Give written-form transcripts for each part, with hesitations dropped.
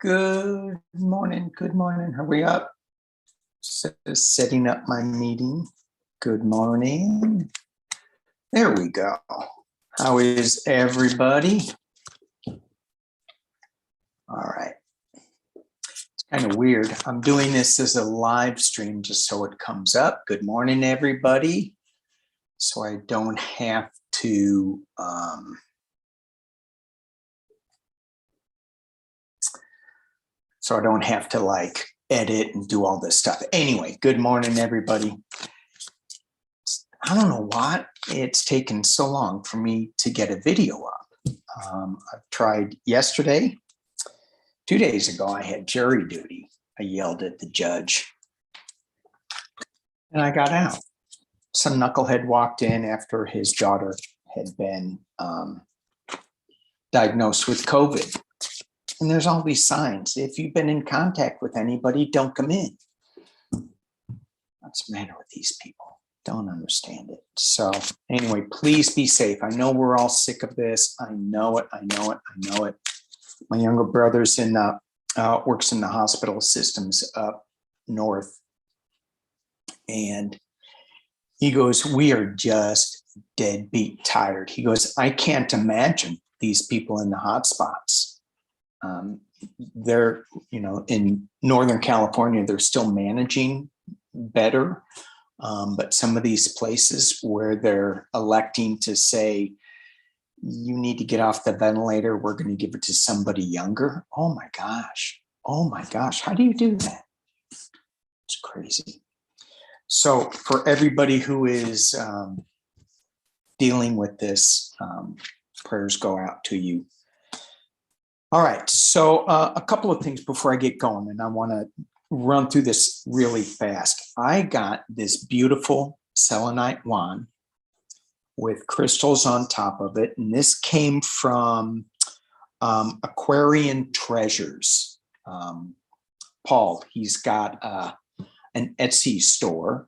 Good morning. Good morning. Hurry up. Setting up my meeting. Good morning. There we go. How is everybody? All right. It's kind of weird. I'm doing this as a live stream just so it comes up. Good morning, everybody. So I don't have to like edit and do all this stuff. Anyway, good morning, everybody. I don't know why it's taken so long for me to get a video up. I've tried yesterday. 2 days ago, I had jury duty. I yelled at the judge and I got out. Some knucklehead walked in after his daughter had been diagnosed with COVID. And there's all these signs. If you've been in contact with anybody, don't come in. What's the matter with these people? Don't understand it. So anyway, please be safe. I know we're all sick of this. I know it. I know it. I know it. My younger brother's in works in the hospital systems up north. And he goes, we are just deadbeat tired. He goes, I can't imagine these people in the hot spots. They're, in Northern California, they're still managing better. But some of these places where they're electing to say, you need to get off the ventilator, we're going to give it to somebody younger. Oh my gosh. Oh my gosh. How do you do that? It's crazy. So for everybody who is dealing with this, prayers go out to you. All right, so a couple of things before I get going, and I want to run through this really fast. I got this beautiful selenite wand with crystals on top of it, and this came from Aquarian Treasures. Paul, he's got an Etsy store.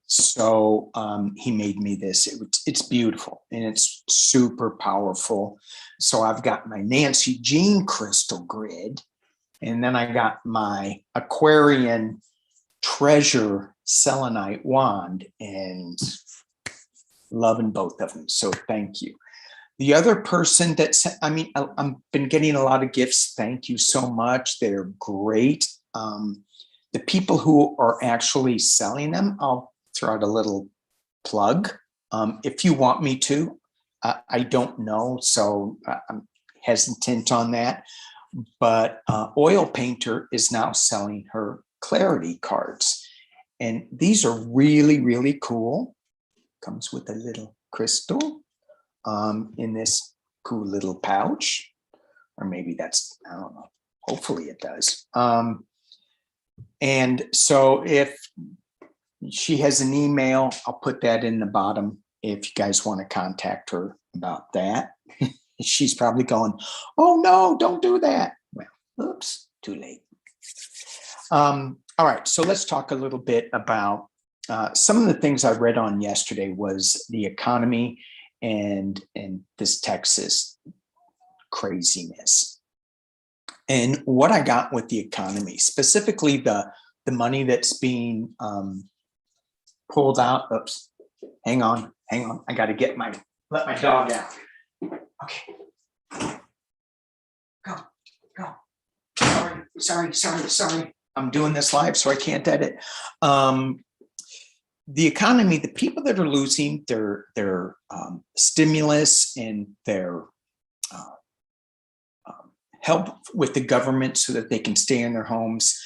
So he made me this. It's beautiful and it's super powerful. So I've got my Nancy Jean crystal grid, and then I got my Aquarian Treasure selenite wand, and loving both of them. So thank you. The other person that sent, I've been getting a lot of gifts. Thank you so much. They're great. The people who are actually selling them, I'll throw out a little plug. If you want me to, I don't know, so I'm hesitant on that. But Oil Painter is now selling her clarity cards. And these are really, really cool. Comes with a little crystal in this cool little pouch. Or maybe that's, I don't know, hopefully it does. And so if she has an email, I'll put that in the bottom if you guys want to contact her about that. She's probably going, oh no, don't do that. Well, oops, too late. All right, so let's talk a little bit about some of the things I read on yesterday was the economy and this Texas craziness. And what I got with the economy, specifically the money that's being pulled out. Oops, hang on. I got to let my dog out. Okay. Go. Sorry. I'm doing this live, so I can't edit. The economy, the people that are losing their stimulus and their help with the government so that they can stay in their homes,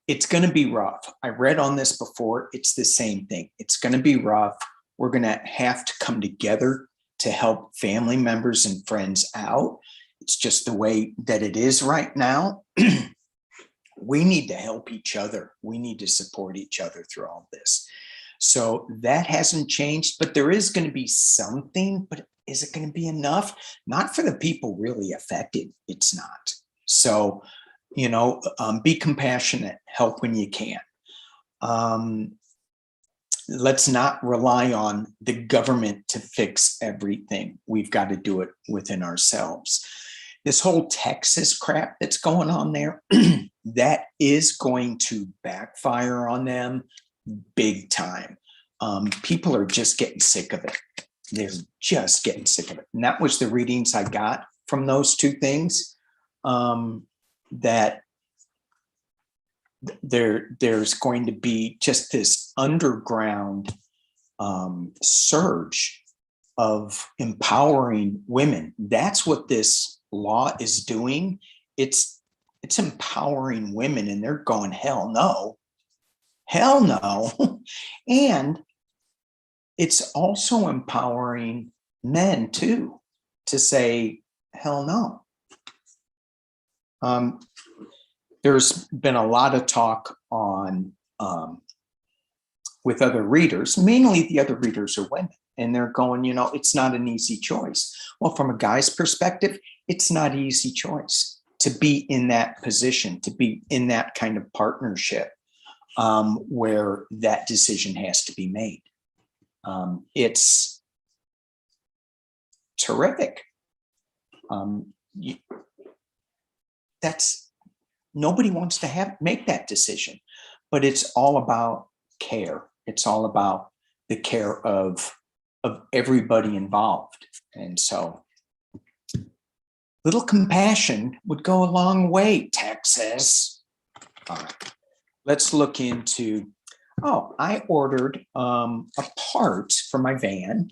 it's going to be rough. I read on this before. It's the same thing. It's going to be rough. We're going to have to come together to help family members and friends out. It's just the way that it is right now. We need to help each other. We need to support each other through all this. So that hasn't changed, but there is going to be something, but is it going to be enough? Not for the people really affected. It's not. So, be compassionate, help when you can. Let's not rely on the government to fix everything. We've got to do it within ourselves. this whole Texas crap that's going on there, that is going to backfire on them big time. People are just getting sick of it. They're just getting sick of it. And that was the readings I got from those two things, that there's going to be just this underground surge of empowering women. That's what this law is doing. It's empowering women, and they're going, hell no, hell no. And it's also empowering men too, to say, hell no. There's been a lot of talk on with other readers, mainly the other readers are women, and they're going, you know, it's not an easy choice. Well, from a guy's perspective, it's not an easy choice to be in that position, to be in that kind of partnership where that decision has to be made. It's terrific. Nobody wants to make that decision, but it's all about care. It's all about the care of everybody involved. And so little compassion would go a long way, Texas. All right, let's look into, I ordered a part for my van.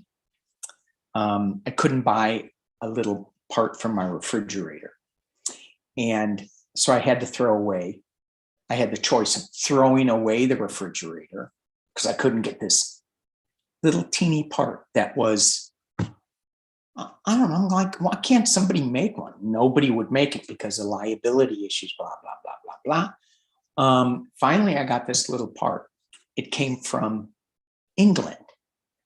I couldn't buy a little part from my refrigerator. And so I had to throw away. I had the choice of throwing away the refrigerator because I couldn't get this little teeny part that was, I don't know, I'm like, why can't somebody make one? Nobody would make it because of liability issues, blah, blah, blah, blah, blah. Finally, I got this little part. It came from England.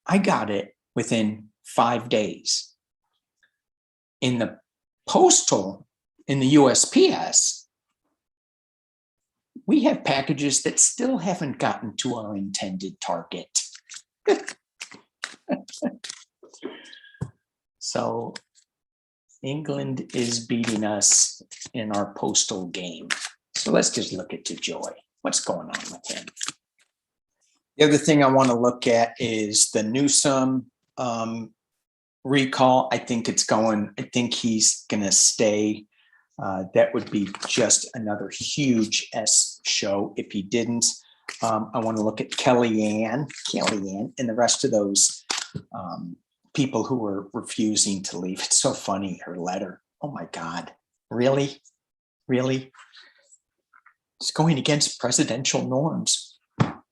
I got it within 5 days. In the USPS, we have packages that still haven't gotten to our intended target. So England is beating us in our postal game. So let's just look at DeJoy. What's going on with him? The other thing I want to look at is the Newsom recall. I think he's going to stay. That would be just another huge S show if he didn't. I want to look at Kellyanne, and the rest of those people who were refusing to leave. It's so funny, her letter. Oh my God, really? Really? It's going against presidential norms. Have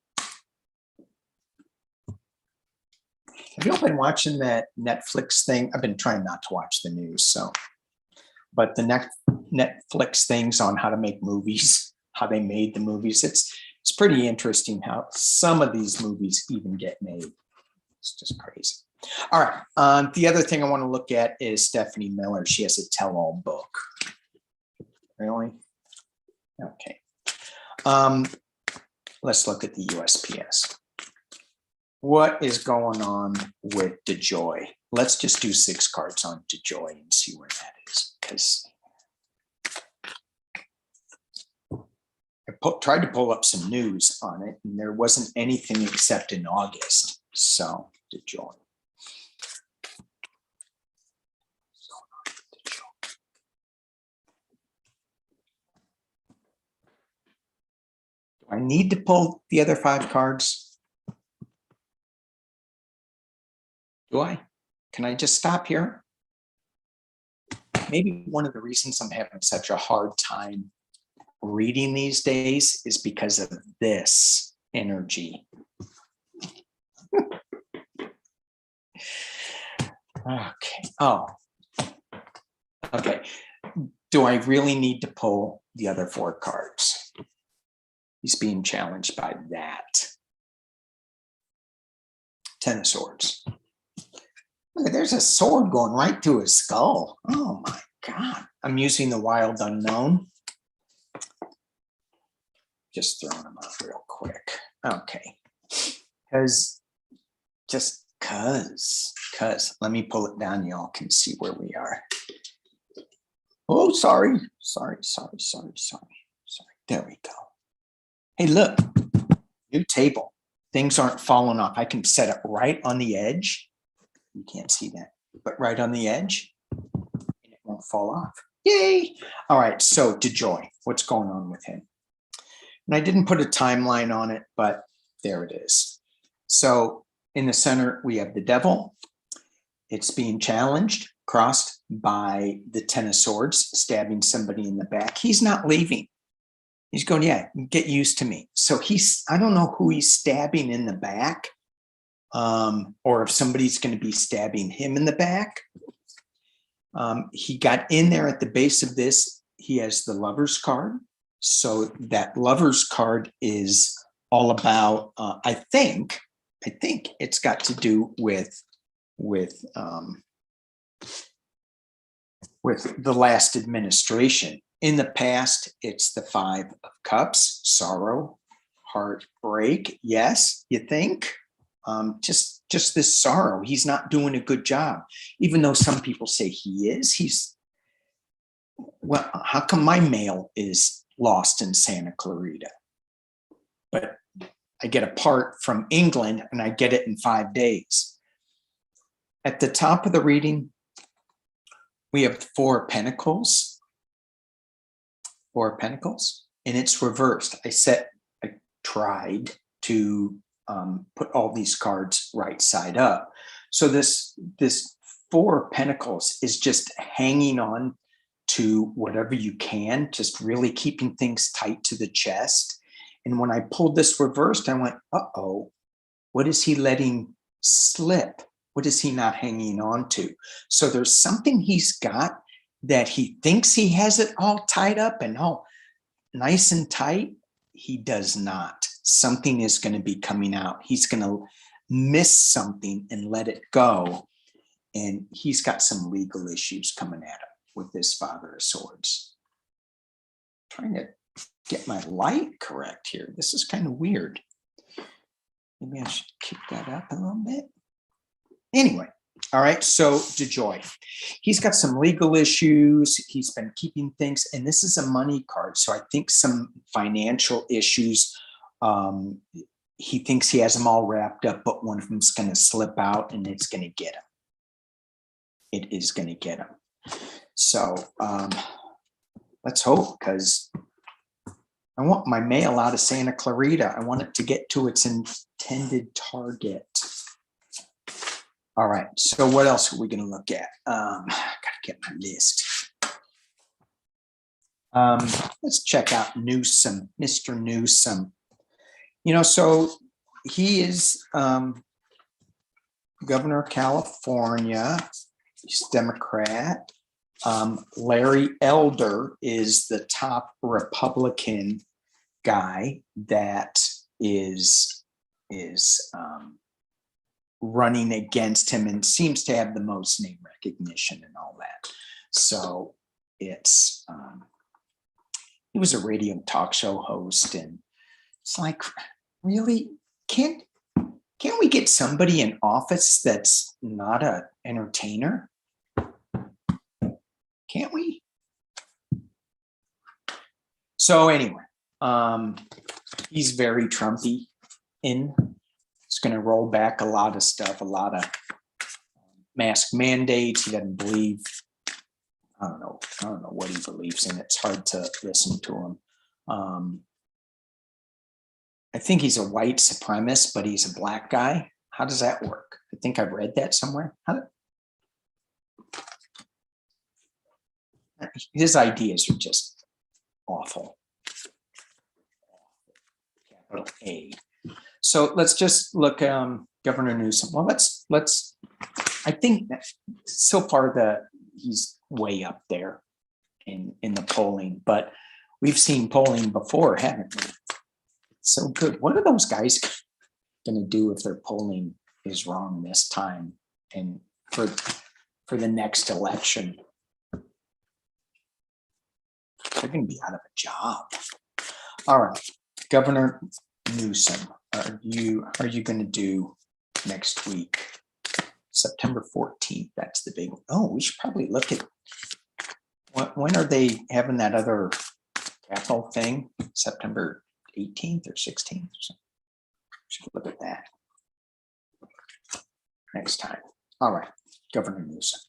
you all been watching that Netflix thing? I've been trying not to watch the news, so. But the Netflix things on how to make movies, how they made the movies, it's pretty interesting how some of these movies even get made. It's just crazy. All right. The other thing I want to look at is Stephanie Miller. She has a tell-all book. Really? Okay. Let's look at the USPS. What is going on with DeJoy? Let's just do 6 cards on DeJoy and see where that is. Because I tried to pull up some news on it, and there wasn't anything except in August. So DeJoy. Do I need to pull the other 5 cards? Do I? Can I just stop here? Maybe one of the reasons I'm having such a hard time reading these days is because of this energy. Okay. Oh, okay. Do I really need to pull the other 4 cards? He's being challenged by that. 10 of Swords. Look, there's a sword going right through his skull. Oh my God. I'm using the Wild Unknown. Just throwing them out real quick. Okay. Because let me pull it down. Y'all can see where we are. Oh, sorry. There we go. Hey, look, new table. Things aren't falling off. I can set it right on the edge. You can't see that, but right on the edge, and it won't fall off. Yay. All right, so DeJoy, what's going on with him? And I didn't put a timeline on it, but there it is. So in the center, we have the devil. It's being challenged, crossed by the Ten of Swords, stabbing somebody in the back. He's not leaving. He's going, yeah, get used to me. So I don't know who he's stabbing in the back, or if somebody's going to be stabbing him in the back. He got in there at the base of this. He has the Lover's card. So that Lover's card is all about, I think it's got to do with the last administration. In the past, it's the Five of Cups, sorrow, heartbreak. Yes, you think? Just this sorrow. He's not doing a good job, even though some people say he is. Well, how come my mail is lost in Santa Clarita? But I get a part from England and I get it in 5 days. At the top of the reading, we have Four of Pentacles. Four of Pentacles, and it's reversed. I tried to put all these cards right side up. So this Four of Pentacles is just hanging on to whatever you can, just really keeping things tight to the chest. And when I pulled this reversed, I went, uh-oh, what is he letting slip? What is he not hanging on to? So there's something he's got that he thinks he has it all tied up and all nice and tight. He does not. Something is going to be coming out. He's going to miss something and let it go. And he's got some legal issues coming at him with this Father of Swords. Trying to get my light correct here. This is kind of weird. Maybe I should kick that up a little bit. Anyway. All right, so DeJoy, he's got some legal issues. He's been keeping things, and this is a money card. So I think some financial issues. He thinks he has them all wrapped up, but one of them's going to slip out, and it's going to get him. It is going to get him. So let's hope, because I want my mail out of Santa Clarita. I want it to get to its intended target. All right, so what else are we going to look at? Gotta get my list. Let's check out Newsom, Mr. Newsom. You know, so he is governor of California. He's Democrat. Larry Elder is the top Republican guy that is running against him and seems to have the most name recognition and all that. So it's he was a radio talk show host, and it's like, really, can't we get somebody in office that's not an entertainer? Can't we? So anyway, he's very Trumpy in. It's going to roll back a lot of stuff, a lot of mask mandates. He doesn't believe, I don't know what he believes in. It's hard to listen to him. I think he's a white supremacist, but he's a black guy. How does that work? I think I've read that somewhere. His ideas are just awful. Capital A. So let's just look, Governor Newsom. Well, let's. I think that so far he's way up there in the polling, but we've seen polling before, haven't we? It's so good. What are those guys going to do if their polling is wrong this time and for the next election? They're going to be out of a job. All right, Governor Newsom. Are you going to do next week? September 14th. That's the big one. Oh, we should probably look at when are they having that other Capitol thing? September 18th or 16th? Should look at that next time. All right, Governor Newsom.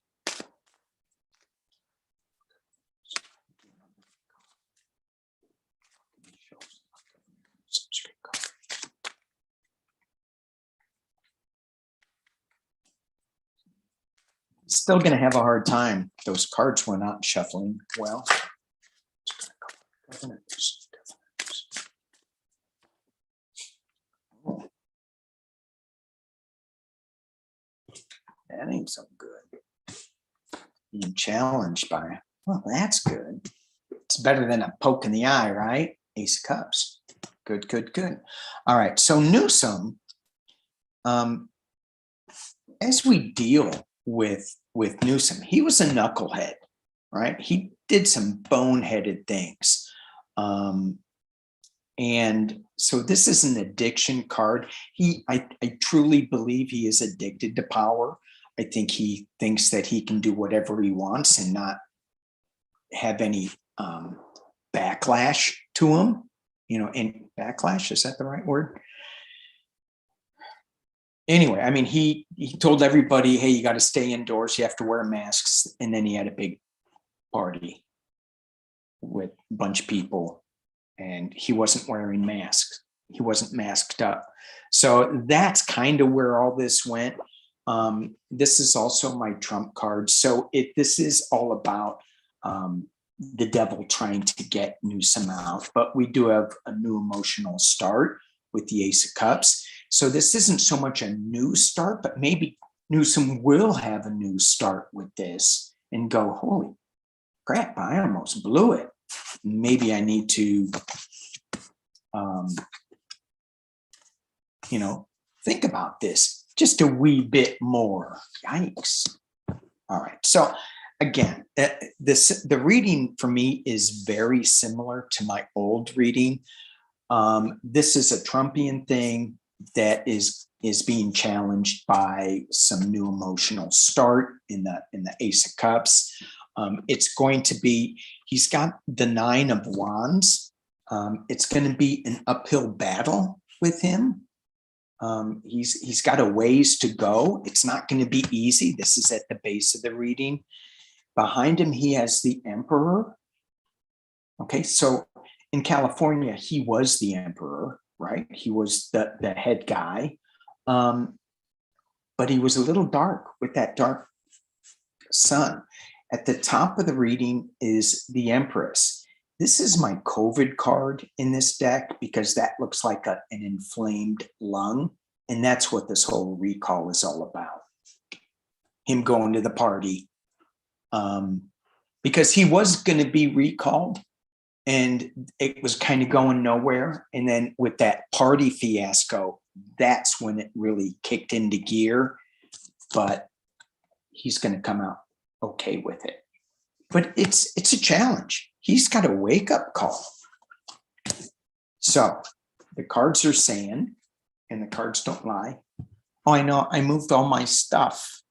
Still going to have a hard time. Those cards were not shuffling well. Oh, that ain't so good. Being challenged by, well, that's good. It's better than a poke in the eye, right? Ace of Cups. Good, good, good. All right. So Newsom, as we deal with Newsom, he was a knucklehead, right? He did some boneheaded things. And so this is an addiction card. I truly believe he is addicted to power. I think he thinks that he can do whatever he wants and not have any backlash to him. You know, and backlash, is that the right word? Anyway, I mean, he told everybody, hey, you got to stay indoors, you have to wear masks. And then he had a big party with a bunch of people and he wasn't wearing masks. He wasn't masked up. So that's kind of where all this went. This is also my trump card. So this is all about the devil trying to get Newsom out, but we do have a new emotional start with the Ace of Cups. So this isn't so much a new start, but maybe Newsom will have a new start with this and go, holy crap, I almost blew it. Maybe I need to, think about this just a wee bit more. Yikes. All right. So again, the reading for me is very similar to my old reading. This is a Trumpian thing that is being challenged by some new emotional start in the Ace of Cups. It's going to be, he's got the 9 of Wands. It's going to be an uphill battle with him. He's got a ways to go. It's not going to be easy. This is at the base of the reading. Behind him, he has the Emperor. Okay, so in California, he was the Emperor, right? He was the head guy. But he was a little dark with that dark sun. At the top of the reading is the Empress. This is my COVID card in this deck because that looks like an inflamed lung. And that's what this whole recall is all about. Him going to the party. Because he was going to be recalled and it was kind of going nowhere. And then with that party fiasco, that's when it really kicked into gear. But he's going to come out okay with it. But it's a challenge. He's got a wake-up call. So the cards are saying, and the cards don't lie. Oh, I know. I moved all my stuff.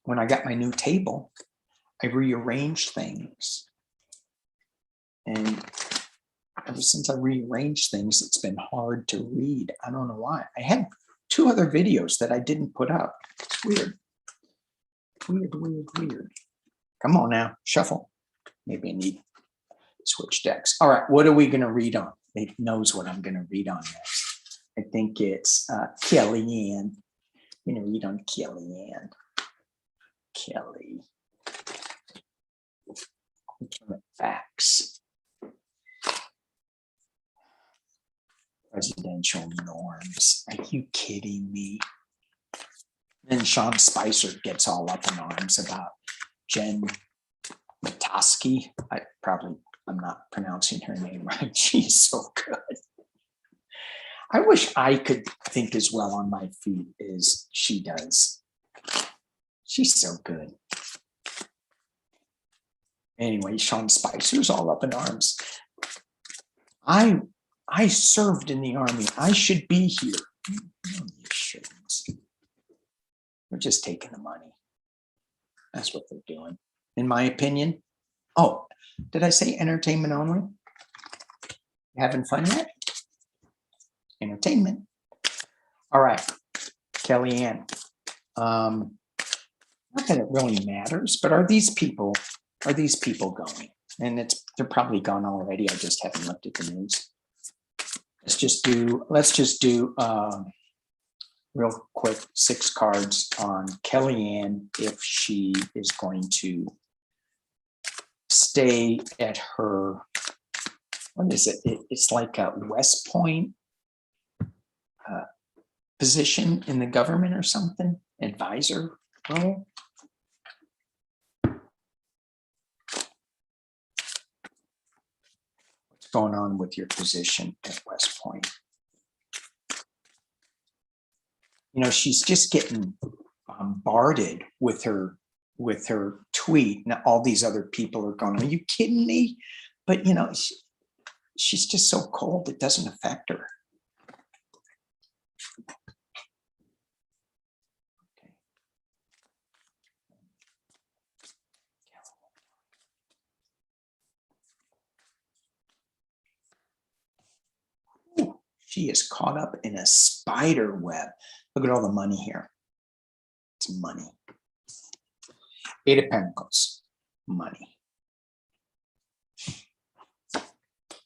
When I got my new table, I rearranged things. And ever since I rearranged things, it's been hard to read. I don't know why. I had 2 other videos that I didn't put up. It's weird. Weird. Come on now, shuffle. Maybe I need to switch decks. All right, what are we going to read on? It knows what I'm going to read on next. I think it's Kellyanne. I'm going to read on Kellyanne. Kelly. Facts. Presidential norms. Are you kidding me? Then Sean Spicer gets all up in arms about Jen Matoski. I'm not pronouncing her name right. She's so good. I wish I could think as well on my feet as she does. She's so good. Anyway, Sean Spicer's all up in arms. I served in the Army. I should be here. They're just taking the money. That's what they're doing, in my opinion. Oh, did I say entertainment only? You having fun yet? Entertainment. All right, Kellyanne. Not that it really matters, but are these people going? And they're probably gone already. I just haven't looked at the news. Let's just do real quick 6 cards on Kellyanne if she is going to stay at her, what is it? It's like a West Point position in the government or something, advisor role. What's going on with your position at West Point? You know, she's just getting bombarded with her tweet. Now all these other people are going, are you kidding me? But you know, she's just so cold, it doesn't affect her. Ooh, she is caught up in a spider web. Look at all the money here. It's money. 8 of Pentacles, money.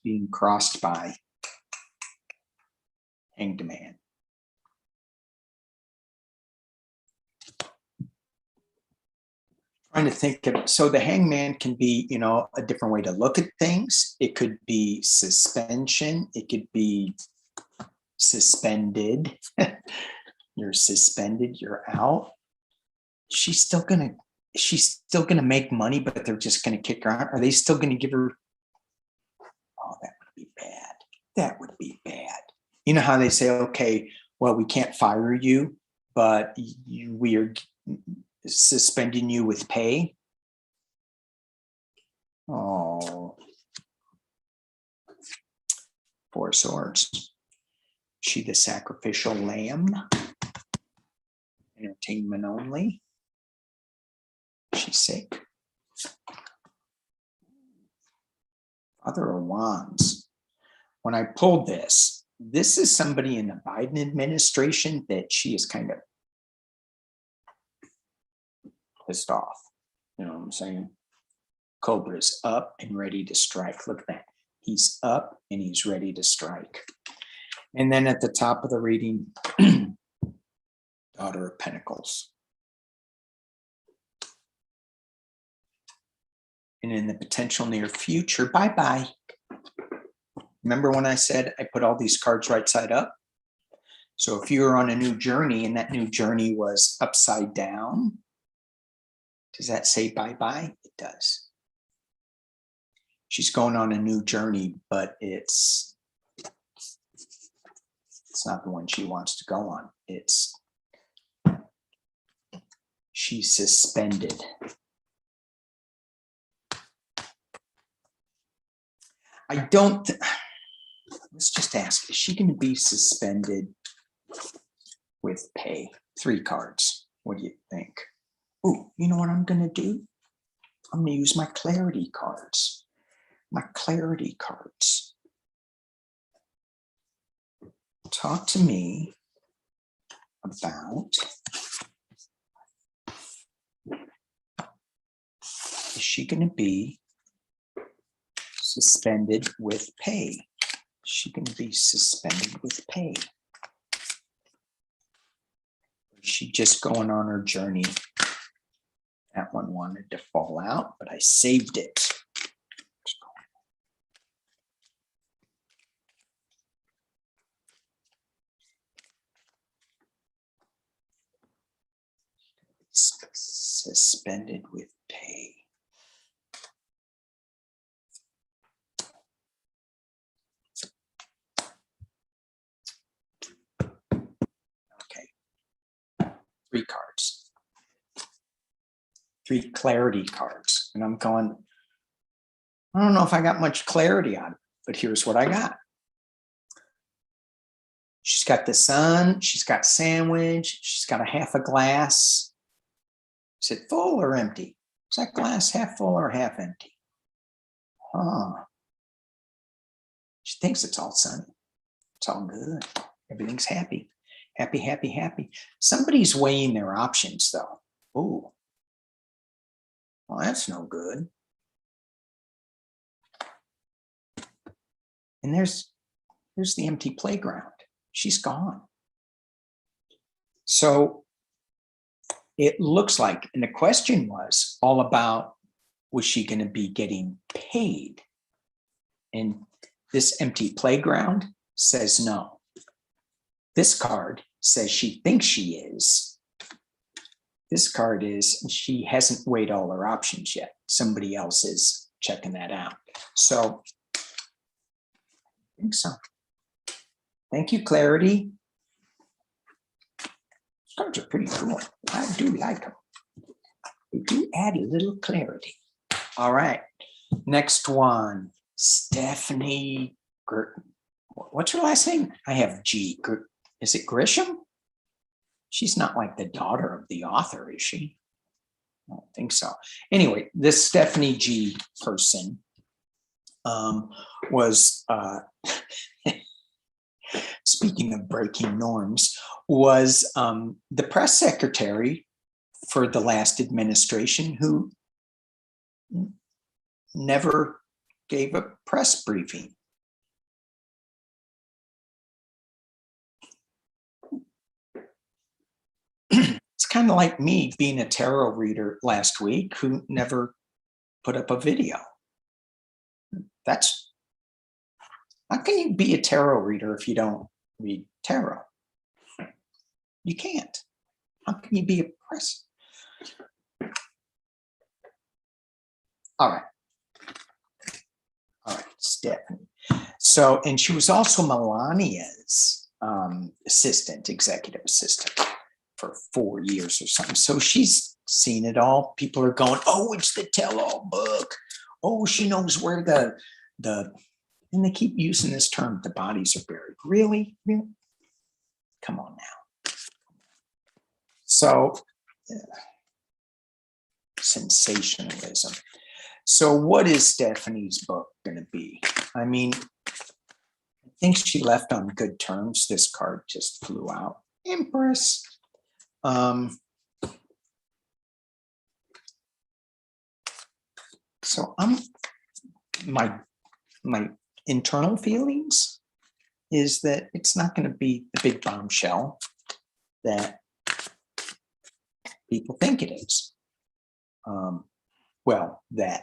Being crossed by Hanged Man. Trying to think of, so the Hangman can be, you know, a different way to look at things. It could be suspension. It could be suspended. You're suspended, you're out. She's still gonna make money, but they're just gonna kick her out. Are they still gonna give her? Oh, that would be bad. That would be bad. You know how they say, okay, well, we can't fire you, but we are suspending you with pay. Oh, 4 of Swords. She the sacrificial lamb. Entertainment only. She's sick. Father of Wands. When I pulled this is somebody in the Biden administration that she is kind of pissed off. You know what I'm saying? Cobra's up and ready to strike. Look at that. He's up and he's ready to strike. And then at the top of the reading, Daughter of Pentacles. And in the potential near future, bye-bye. Remember when I said I put all these cards right side up? So if you're on a new journey and that new journey was upside down, does that say bye-bye? It does. She's going on a new journey, but it's not the one she wants to go on. She's suspended. Let's just ask, is she going to be suspended with pay? 3 cards. What do you think? Oh, you know what I'm going to do? I'm going to use my clarity cards. My clarity cards. Talk to me about, is she going to be suspended with pay? Is she going to be suspended with pay? Or is she just going on her journey? That one wanted to fall out, but I saved it. Suspended with pay. Okay. 3 cards. 3 clarity cards. And I'm going, I don't know if I got much clarity on it, but here's what I got. She's got the sun, she's got sandwich, she's got a half a glass. Is it full or empty? Is that glass half full or half empty? She thinks it's all sunny. It's all good. Everything's happy. Happy, happy, happy. Somebody's weighing their options though. Oh, well, that's no good. And there's the empty playground. She's gone. So it looks like, and the question was all about, was she going to be getting paid? And this empty playground says no. This card says she thinks she is. This card is she hasn't weighed all her options yet. Somebody else is checking that out. So I think so. Thank you, Clarity. These cards are pretty cool. I do like them. They do add a little clarity. All right. Next one, Stephanie. What's her last name? I have G. Is it Grisham? She's not like the daughter of the author, is she? I don't think so. Anyway, this Stephanie G person was, speaking of breaking norms, was the press secretary for the last administration who never gave a press briefing. It's kind of like me being a tarot reader last week who never put up a video. That's, how can you be a tarot reader if you don't read tarot? You can't. How can you be a press? All right. All right, Stephanie. So, and she was also Melania's assistant, executive assistant for 4 years or something. So she's seen it all. People are going, oh, it's the tell-all book. Oh, she knows where the, and they keep using this term, the bodies are buried. Really? Really? Come on now. So, sensationalism. So what is Stephanie's book going to be? I mean, I think she left on good terms. This card just flew out. Empress. So my internal feelings is that it's not going to be the big bombshell that people think it is. Well, that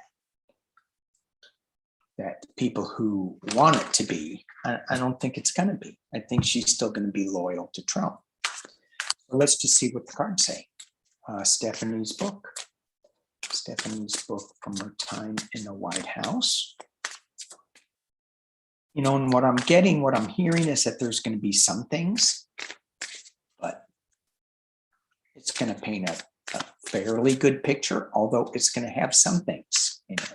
people who want it to be, I don't think it's going to be. I think she's still going to be loyal to Trump. So let's just see what the cards say. Stephanie's book. Stephanie's book from her time in the White House. You know, and what I'm getting, what I'm hearing is that there's going to be some things, but it's going to paint a fairly good picture, although it's going to have some things in it.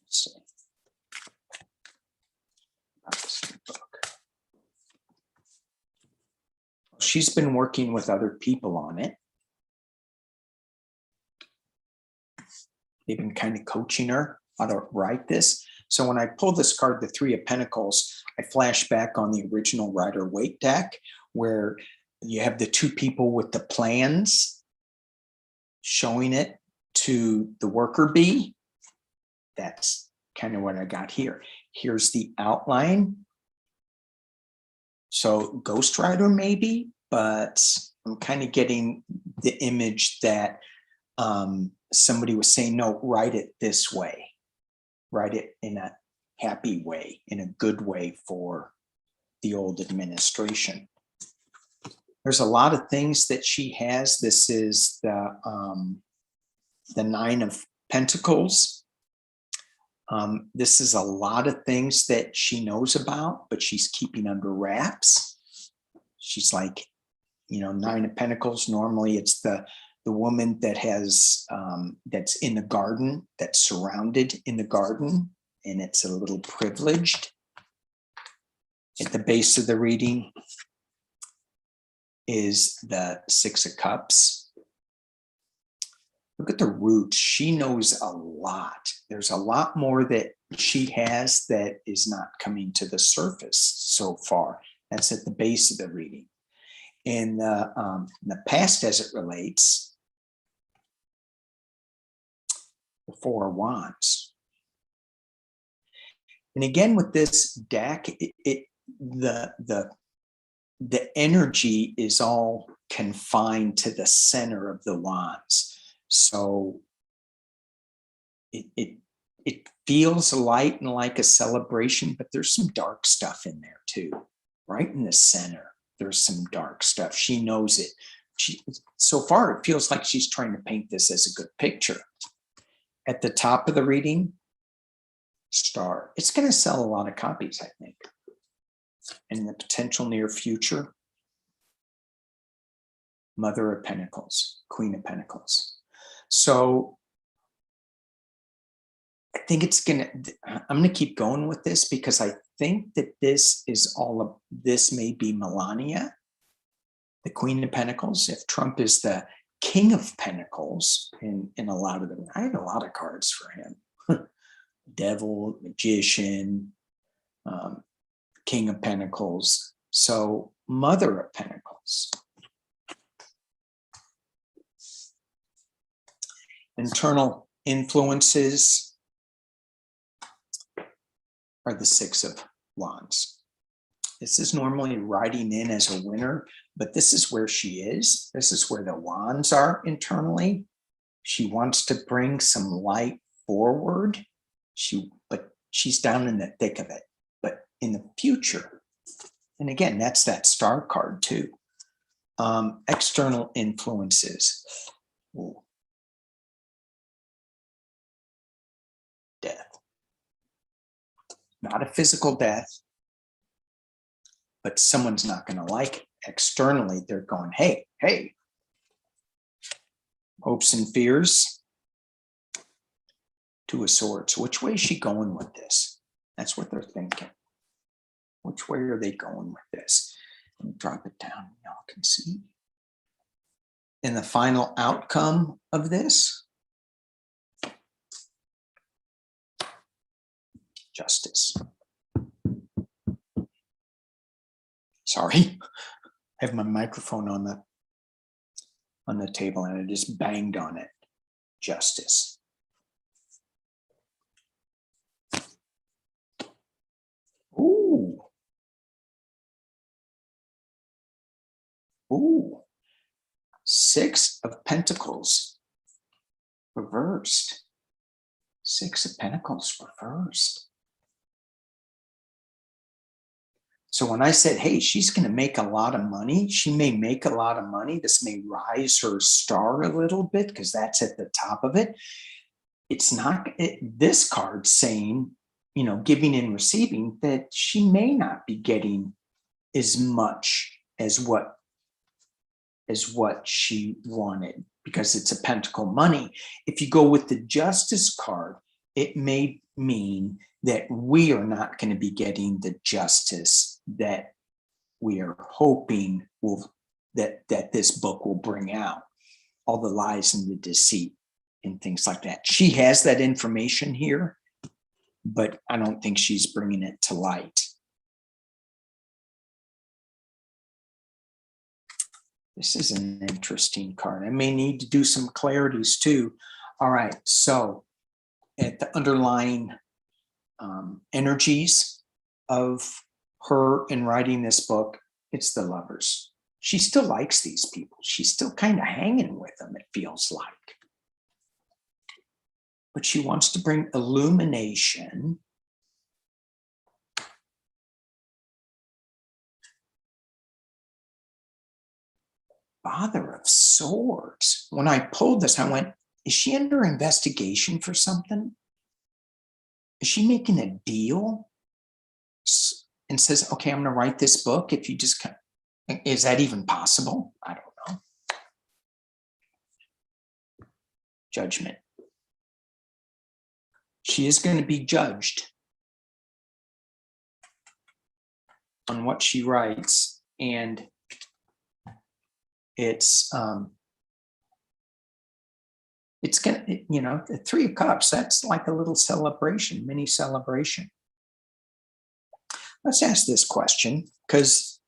Let's see. She's been working with other people on it. They've been kind of coaching her how to write this. So when I pull this card, the Three of Pentacles, I flash back on the original Rider-Waite deck where you have the two people with the plans showing it to the worker bee. That's kind of what I got here. Here's the outline. So Ghost Rider maybe, but I'm kind of getting the image that somebody was saying, no, write it this way. Write it in a happy way, in a good way for the old administration. There's a lot of things that she has. This is the Nine of Pentacles. This is a lot of things that she knows about, but she's keeping under wraps. She's like, you know, Nine of Pentacles. Normally it's the the woman that has, that's in the garden, that's surrounded in the garden, and it's a little privileged. At the base of the reading is the Six of Cups. Look at the roots. She knows a lot. There's a lot more that she has that is not coming to the surface so far. That's at the base of the reading. In the past, as it relates, the Four of Wands. And again, with this deck, the energy is all confined to the center of the wands. So it feels light and like a celebration, but there's some dark stuff in there too. Right in the center, there's some dark stuff. She knows it. So far, it feels like she's trying to paint this as a good picture. At the top of the reading, Star. It's going to sell a lot of copies, I think. In the potential near future, Mother of Pentacles, Queen of Pentacles. So I think it's I'm going to keep going with this because I think that this is this may be Melania, the Queen of Pentacles. If Trump is the King of Pentacles in a lot of them, I have a lot of cards for him. Devil, Magician, King of Pentacles. So Mother of Pentacles. Internal influences are the Six of Wands. This is normally riding in as a winner, but this is where she is. This is where the wands are internally. She wants to bring some light forward. But she's down in the thick of it. But in the future, and again, that's that Star card too. External influences. Ooh. Death. Not a physical death, but someone's not going to like it. Externally, they're going, hey. Hopes and fears. Two of Swords. Which way is she going with this? That's what they're thinking. Which way are they going with this? Let me drop it down. Y'all can see. And the final outcome of this, Justice. Sorry, I have my microphone on the table and I just banged on it. Justice. Ooh. Ooh. Six of Pentacles reversed. Six of Pentacles reversed. So when I said, hey, she's going to make a lot of money, she may make a lot of money. This may rise her star a little bit because that's at the top of it. It's not this card saying, giving and receiving, that she may not be getting as much as what she wanted because it's a pentacle money. If you go with the Justice card, it may mean that we are not going to be getting the justice that we are hoping that this book will bring out, all the lies and the deceit and things like that. She has that information here, but I don't think she's bringing it to light. This is an interesting card. I may need to do some clarities too. All right, so at the underlying energies of her in writing this book, it's the Lovers. She still likes these people. She's still kind of hanging with them, it feels like. But she wants to bring illumination. Father of Swords. When I pulled this, I went, is she under investigation for something? Is she making a deal and says, okay, I'm going to write this book if you just, is that even possible? I don't know. judgment. She is going to be judged on what she writes, and it's gonna, you know, the Three of Cups, that's like a little celebration, mini celebration. Let's ask this question, because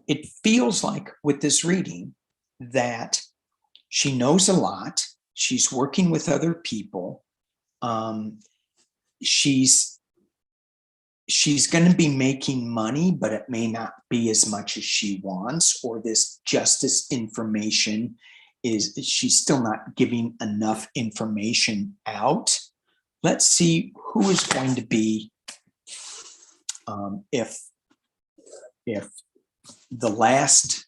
it feels like with this reading that she knows a lot. She's working with other people. She's going to be making money, but it may not be as much as she wants, or this justice information is, she's still not giving enough information out. Let's see who is going to be, if the last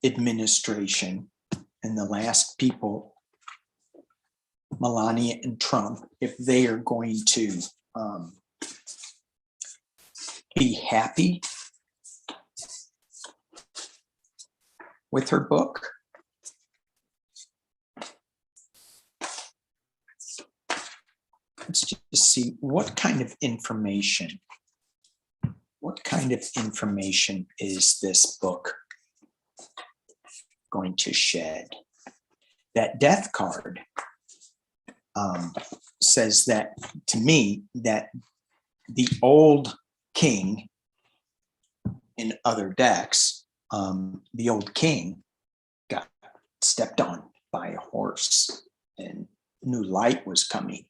administration and the last people, Melania and Trump, if they are going to be happy with her book. Let's just see what kind of information is this book going to shed. That death card says that, to me, that the old king in other decks, the old king got stepped on by a horse and new light was coming.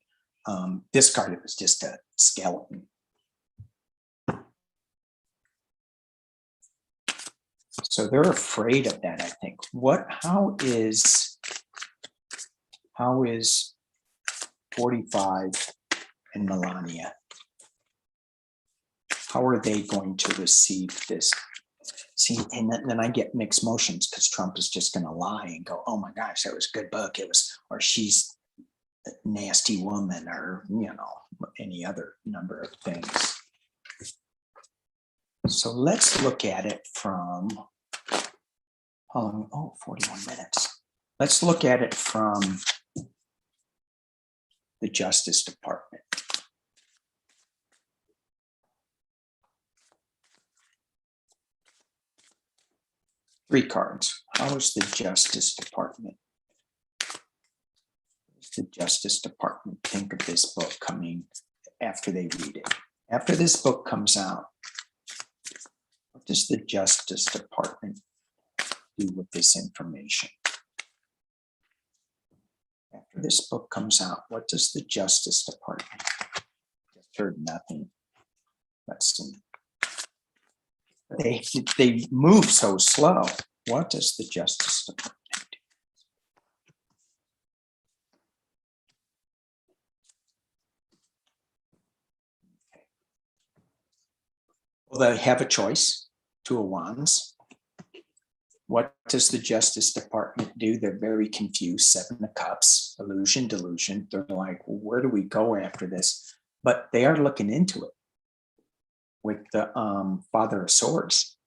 This card, it was just a skeleton. So they're afraid of that, I think. How is 45 and Melania? How are they going to receive this? See, and then I get mixed emotions because Trump is just going to lie and go, "Oh my gosh, that was a good book." It was, or she's a nasty woman, or, you know, any other number of things. So let's look at it from, 41 minutes. Let's look at it from the Justice Department. Three cards. How is the Justice Department? What does the Justice Department think of this book coming after they read it? After this book comes out, what does the Justice Department do with this information? After this book comes out, what does the Justice Department? Just heard nothing. Let's see. They move so slow. What does the Justice Department do? Okay. Well, they have a choice. Two of Wands. What does the Justice Department do? They're very confused. Seven of Cups, illusion, delusion. They're like, well, where do we go after this? But they are looking into it with the Father of Swords.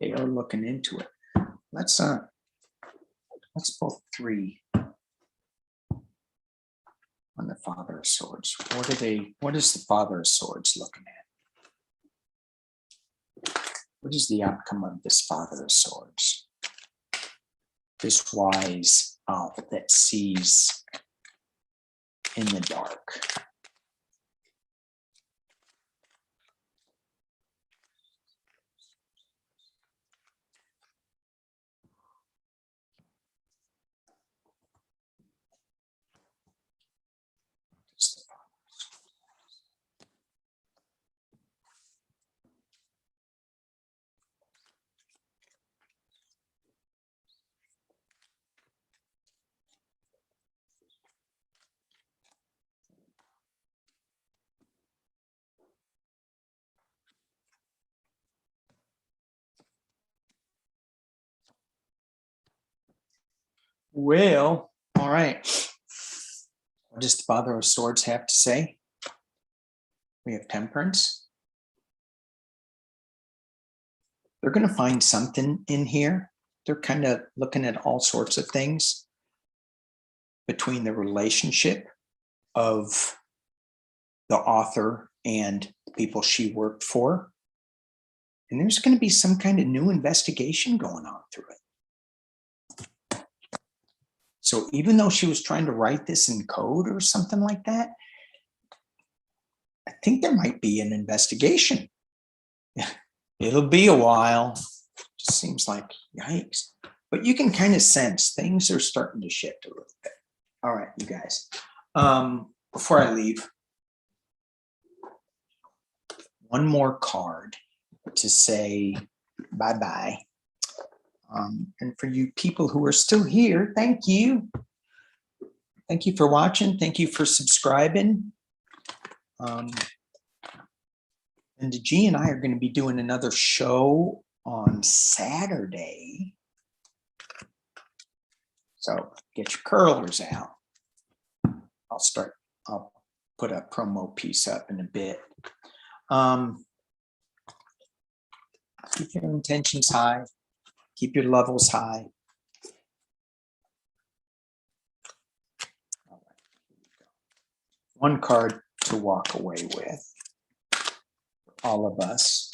They are looking into it. Let's pull three on the Father of Swords. What is the Father of Swords looking at? What is the outcome of this Father of Swords? This wise elf that sees in the dark. Well, all right. What does the Father of Swords have to say? We have Temperance. They're going to find something in here they're kind of looking at all sorts of things between the relationship of the author and the people she worked for. And there's going to be some kind of new investigation going on through it. So even though she was trying to write this in code or something like that, I think there might be an investigation. It'll be a while. Just seems like yikes. But you can kind of sense things are starting to shift a little bit. All right, you guys. Before I leave, one more card to say bye-bye. And for you people who are still here, thank you. Thank you for watching. Thank you for subscribing. And G and I are going to be doing another show on Saturday. So get your curlers out. I'll put a promo piece up in a bit. Keep your intentions high. Keep your levels high. All right, here we go. One card to walk away with for all of us.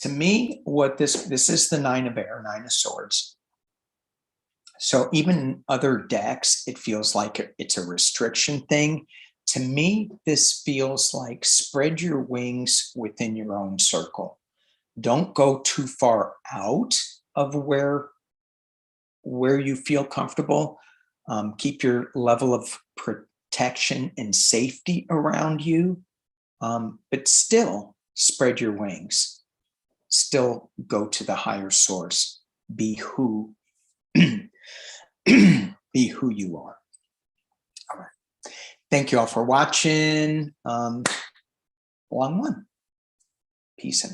To me, what this is the Nine of Air, Nine of Swords. So even in other decks, it feels like it's a restriction thing. To me, this feels like spread your wings within your own circle. Don't go too far out of where you feel comfortable. Keep your level of protection and safety around you, but still spread your wings. Still go to the higher source. Be who be who you are. All right. Thank you all for watching. Long one. Peace and